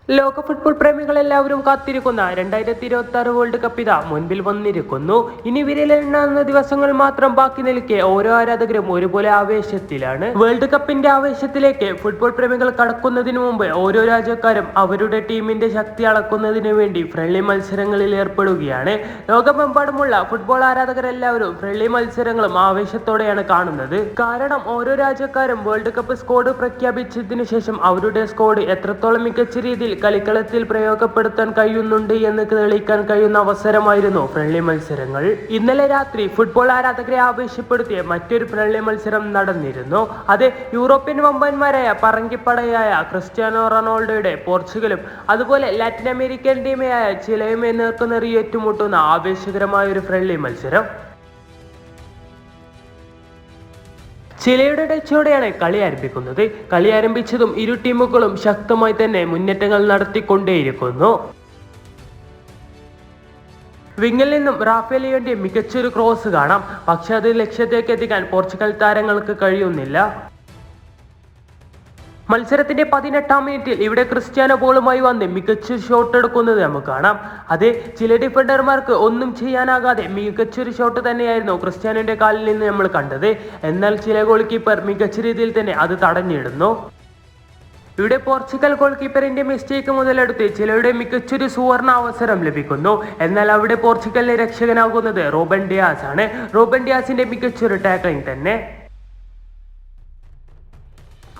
ലോക ഫുട്ബോൾ പ്രേമികൾ എല്ലാവരും കാത്തിരിക്കുന്ന 2026 വേൾഡ് കപ്പ് ഇതാ മുൻപിൽ വന്നിരിക്കുന്നു. ഇനി വിരലെണ്ണാവുന്ന ദിവസങ്ങൾ മാത്രം ബാക്കി നിൽക്കെ ഓരോ ആരാധകരും ഒരുപോലെ ആവേശത്തിലാണ്. വേൾഡ് കപ്പിന്റെ ആവേശത്തിലേക്ക് ഫുട്ബോൾ പ്രേമികൾ കടക്കുന്നതിന് മുമ്പ് ഓരോ രാജ്യക്കാരും അവരുടെ ടീമിന്റെ ശക്തി അളക്കുന്നതിന് വേണ്ടി ഫ്രണ്ട്ലി മത്സരങ്ങളിൽ ഏർപ്പെടുകയാണ്. ലോകമെമ്പാടുമുള്ള ഫുട്ബോൾ ആരാധകരെല്ലാവരും ഫ്രണ്ട്ലി മത്സരങ്ങളും ആവേശത്തോടെയാണ് കാണുന്നത്. കാരണം ഓരോ രാജ്യക്കാരും വേൾഡ് കപ്പ് സ്ക്വാഡ് പ്രഖ്യാപിച്ചതിനു ശേഷം അവരുടെ സ്ക്വാഡ് എത്രത്തോളം മികച്ച രീതിയിൽ കളിക്കളത്തിൽ പ്രയോഗപ്പെടുത്താൻ കഴിയുന്നുണ്ട് എന്ന് തെളിയിക്കാൻ കഴിയുന്ന അവസരമായിരുന്നു ഫ്രണ്ട്ലി മത്സരങ്ങൾ. ഇന്നലെ രാത്രി ഫുട്ബോൾ ആരാധകരെ ആവേശപ്പെടുത്തിയ മറ്റൊരു ഫ്രണ്ട്ലി മത്സരം നടന്നിരുന്നു. അത് യൂറോപ്യൻ വമ്പന്മാരായ പറങ്കിപ്പടയായ ക്രിസ്ത്യാനോ റൊണാൾഡോയുടെ പോർച്ചുഗലും അതുപോലെ ലാറ്റിൻ അമേരിക്കൻ ടീമായ ചിലെയും നേർക്കുനേറി ഏറ്റുമുട്ടുന്ന ആവേശകരമായ ഒരു ഫ്രണ്ട്ലി മത്സരം. ചിലെയുടെ ടച്ചോടെയാണ് കളി ആരംഭിക്കുന്നത്. കളി ആരംഭിച്ചതും ഇരു ടീമുകളും ശക്തമായി തന്നെ മുന്നേറ്റങ്ങൾ നടത്തിക്കൊണ്ടേയിരിക്കുന്നു. വിങ്ങിൽ നിന്നും റാഫേൽ ലിയോന്റെ മികച്ചൊരു ക്രോസ് കാണാം. പക്ഷെ അത് ലക്ഷ്യത്തേക്ക് എത്തിക്കാൻ പോർച്ചുഗൽ താരങ്ങൾക്ക് കഴിയുന്നില്ല. മത്സരത്തിന്റെ 18-ാം മിനിറ്റിൽ ഇവിടെ ക്രിസ്ത്യാനോ ബോളുമായി വന്ന് മികച്ചൊരു ഷോട്ട് എടുക്കുന്നത് നമുക്ക് കാണാം. അത് ചില ഡിഫൻഡർമാർക്ക് ഒന്നും ചെയ്യാനാകാതെ മികച്ചൊരു ഷോട്ട് തന്നെയായിരുന്നു ക്രിസ്ത്യാനോന്റെ കാലിൽ നിന്ന് നമ്മൾ കണ്ടത്. എന്നാൽ ചില ഗോൾ കീപ്പർ മികച്ച രീതിയിൽ തന്നെ അത് തടഞ്ഞിടുന്നു. ഇവിടെ പോർച്ചുഗൽ ഗോൾ കീപ്പറിന്റെ മിസ്റ്റേക്ക് മുതലെടുത്ത് ചിലയുടെ മികച്ചൊരു സുവർണ അവസരം ലഭിക്കുന്നു. എന്നാൽ അവിടെ പോർച്ചുഗലിന്റെ രക്ഷകനാകുന്നത് റൂബൻ ഡിയാസ് ആണ്. റൂബൻ ഡിയാസിന്റെ മികച്ചൊരു ടാക്ലിംഗ് തന്നെ.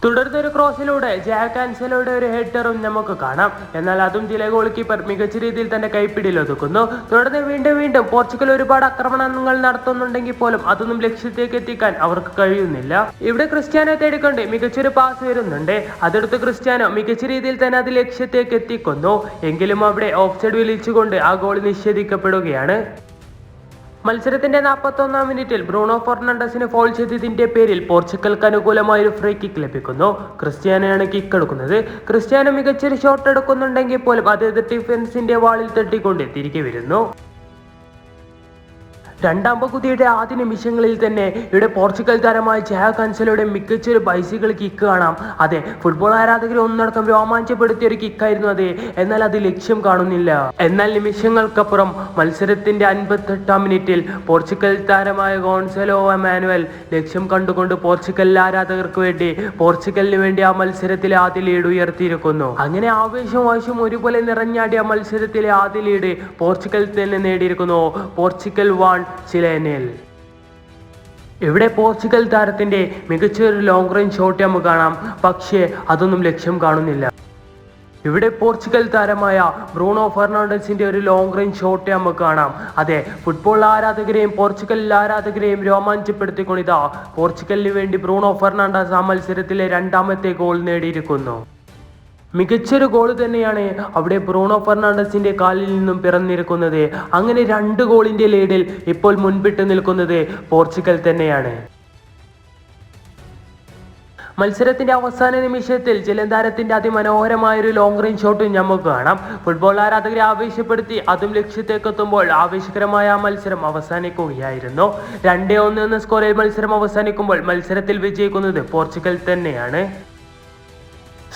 തുടർന്നൊരു ക്രോസിലൂടെ ജാക്ക് കാൻസലോയുടെ ഒരു ഹെഡറും നമുക്ക് കാണാം. എന്നാൽ അതും ചില ഗോൾ കീപ്പർ മികച്ച രീതിയിൽ തന്നെ കൈപ്പിടിയിൽ ഒതുക്കുന്നു. തുടർന്ന് വീണ്ടും പോർച്ചുഗൽ ഒരുപാട് ആക്രമണങ്ങൾ നടത്തുന്നുണ്ടെങ്കിൽ പോലും അതൊന്നും ലക്ഷ്യത്തേക്ക് എത്തിക്കാൻ അവർക്ക് കഴിയുന്നില്ല. ഇവിടെ ക്രിസ്ത്യാനോ തേടിക്കൊണ്ട് മികച്ചൊരു പാസ് വരുന്നുണ്ട്. അതെടുത്ത് ക്രിസ്ത്യാനോ മികച്ച രീതിയിൽ തന്നെ അത് ലക്ഷ്യത്തേക്ക് എത്തിക്കുന്നു. എങ്കിലും അവിടെ ഓഫ് സൈഡ് വിളിച്ചുകൊണ്ട് ആ ഗോൾ നിഷേധിക്കപ്പെടുകയാണ്. മത്സരത്തിന്റെ 41-ാം മിനിറ്റിൽ ബ്രൂണോ ഫെർണാണ്ടസിന് ഫോൾ ചെയ്തതിന്റെ പേരിൽ പോർച്ചുഗൽക്ക് അനുകൂലമായ ഒരു ഫ്രീ കിക്ക് ലഭിക്കുന്നു. ക്രിസ്ത്യാനോയാണ് കിക്ക് എടുക്കുന്നത്. ക്രിസ്ത്യാനോ മികച്ചൊരു ഷോട്ട് എടുക്കുന്നുണ്ടെങ്കിൽ പോലും അത് ഡിഫൻസിന്റെ വാളിൽ തട്ടിക്കൊണ്ട് തിരികെ വരുന്നു. രണ്ടാം പകുതിയുടെ ആദ്യ നിമിഷങ്ങളിൽ തന്നെ ഇവിടെ പോർച്ചുഗൽ താരമായ ജാക്ക് കാൻസലോയുടെ മികച്ചൊരു ബൈസിക്കിൾ കിക്ക് കാണാം. അതെ, ഫുട്ബോൾ ആരാധകരെ ഒന്നടക്കം രോമാഞ്ചപ്പെടുത്തിയ ഒരു കിക്കായിരുന്നു അത്. എന്നാൽ അത് ലക്ഷ്യം കാണുന്നില്ല. എന്നാൽ നിമിഷങ്ങൾക്കപ്പുറം മത്സരത്തിന്റെ 58-ാം മിനിറ്റിൽ പോർച്ചുഗൽ താരമായ ഗോൺസലോ എമാനുവൽ ലക്ഷ്യം കണ്ടുകൊണ്ട് പോർച്ചുഗൽ ആരാധകർക്ക് വേണ്ടി പോർച്ചുഗലിന് വേണ്ടി ആ മത്സരത്തിലെ ആദ്യ ലീഡ് ഉയർത്തിയിരിക്കുന്നു. അങ്ങനെ ആവേശവും ഒരുപോലെ നിറഞ്ഞാടിയ മത്സരത്തിലെ ആദ്യ ലീഡ് പോർച്ചുഗൽ തന്നെ നേടിയിരിക്കുന്നു. പോർച്ചുഗൽ 1 ചിലേനിൽ. ഇവിടെ പോർച്ചുഗൽ താരത്തിന്റെ മികച്ചൊരു ലോങ് റേഞ്ച് ഷോട്ട് നമുക്ക് കാണാം. പക്ഷേ അതൊന്നും ലക്ഷ്യം കാണുന്നില്ല. ഇവിടെ പോർച്ചുഗൽ താരമായ ബ്രൂണോ ഫെർണാണ്ടസിന്റെ ഒരു ലോങ് റേഞ്ച് ഷോട്ട് നമുക്ക് കാണാം. അതെ, ഫുട്ബോൾ ആരാധകരെയും പോർച്ചുഗൽ ആരാധകരെയും രോമാഞ്ചപ്പെടുത്തിക്കൊണ്ടിതാ പോർച്ചുഗലിന് വേണ്ടി ബ്രൂണോ ഫെർണാണ്ടസ് ആ മത്സരത്തിലെ 2ാമത്തെ ഗോൾ നേടിയിരിക്കുന്നു. മികച്ചൊരു ഗോൾ തന്നെയാണ് അവിടെ ബ്രൂണോ ഫെർണാണ്ടസിന്റെ കാലിൽ നിന്നും പിറന്നിരിക്കുന്നത്. അങ്ങനെ 2 ഗോളിന്റെ ലീഡിൽ ഇപ്പോൾ മുൻപിട്ട് നിൽക്കുന്നത് പോർച്ചുഗൽ തന്നെയാണ്. മത്സരത്തിന്റെ അവസാന നിമിഷത്തിൽ ചില താരത്തിന്റെ അതിമനോഹരമായ ഒരു ലോങ് റേഞ്ച് ഷോട്ടും നമുക്ക് കാണാം. ഫുട്ബോൾ ആരാധകരെ ആവേശപ്പെടുത്തി അതും ലക്ഷ്യത്തേക്ക് എത്തുമ്പോൾ ആവേശകരമായ ആ മത്സരം അവസാനിക്കുകയായിരുന്നു. 2-1 എന്ന സ്കോറിൽ മത്സരം അവസാനിക്കുമ്പോൾ മത്സരത്തിൽ വിജയിക്കുന്നത് പോർച്ചുഗൽ തന്നെയാണ്.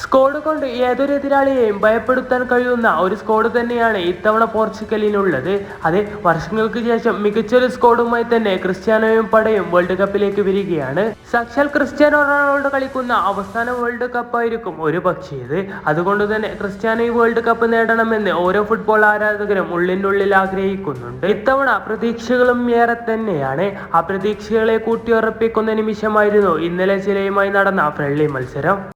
സ്ക്വാഡ് കൊണ്ട് ഏതൊരു എതിരാളിയെയും ഭയപ്പെടുത്താൻ കഴിയുന്ന ഒരു സ്ക്വാഡ് തന്നെയാണ് ഇത്തവണ പോർച്ചുഗലിനുള്ളത്. അത് വർഷങ്ങൾക്ക് ശേഷം മികച്ചൊരു സ്ക്വാഡുമായി തന്നെ ക്രിസ്ത്യാനോയും പടയും വേൾഡ് കപ്പിലേക്ക് വരികയാണ്. സാക്ഷാൽ ക്രിസ്ത്യാനോ റൊണാൾഡോ കളിക്കുന്ന അവസാന വേൾഡ് കപ്പായിരിക്കും ഒരു പക്ഷേ ഇത്. അതുകൊണ്ട് തന്നെ ക്രിസ്ത്യാനോ ഈ വേൾഡ് കപ്പ് നേടണമെന്ന് ഓരോ ഫുട്ബോൾ ആരാധകരും ഉള്ളിനുള്ളിൽ ആഗ്രഹിക്കുന്നുണ്ട്. ഇത്തവണ പ്രതീക്ഷകളും ഏറെ തന്നെയാണ്. ആ പ്രതീക്ഷകളെ കൂട്ടിയുറപ്പിക്കുന്ന നിമിഷമായിരുന്നു ഇന്നലെ ചിലെയുമായി നടന്ന ഫ്രണ്ട്ലി മത്സരം.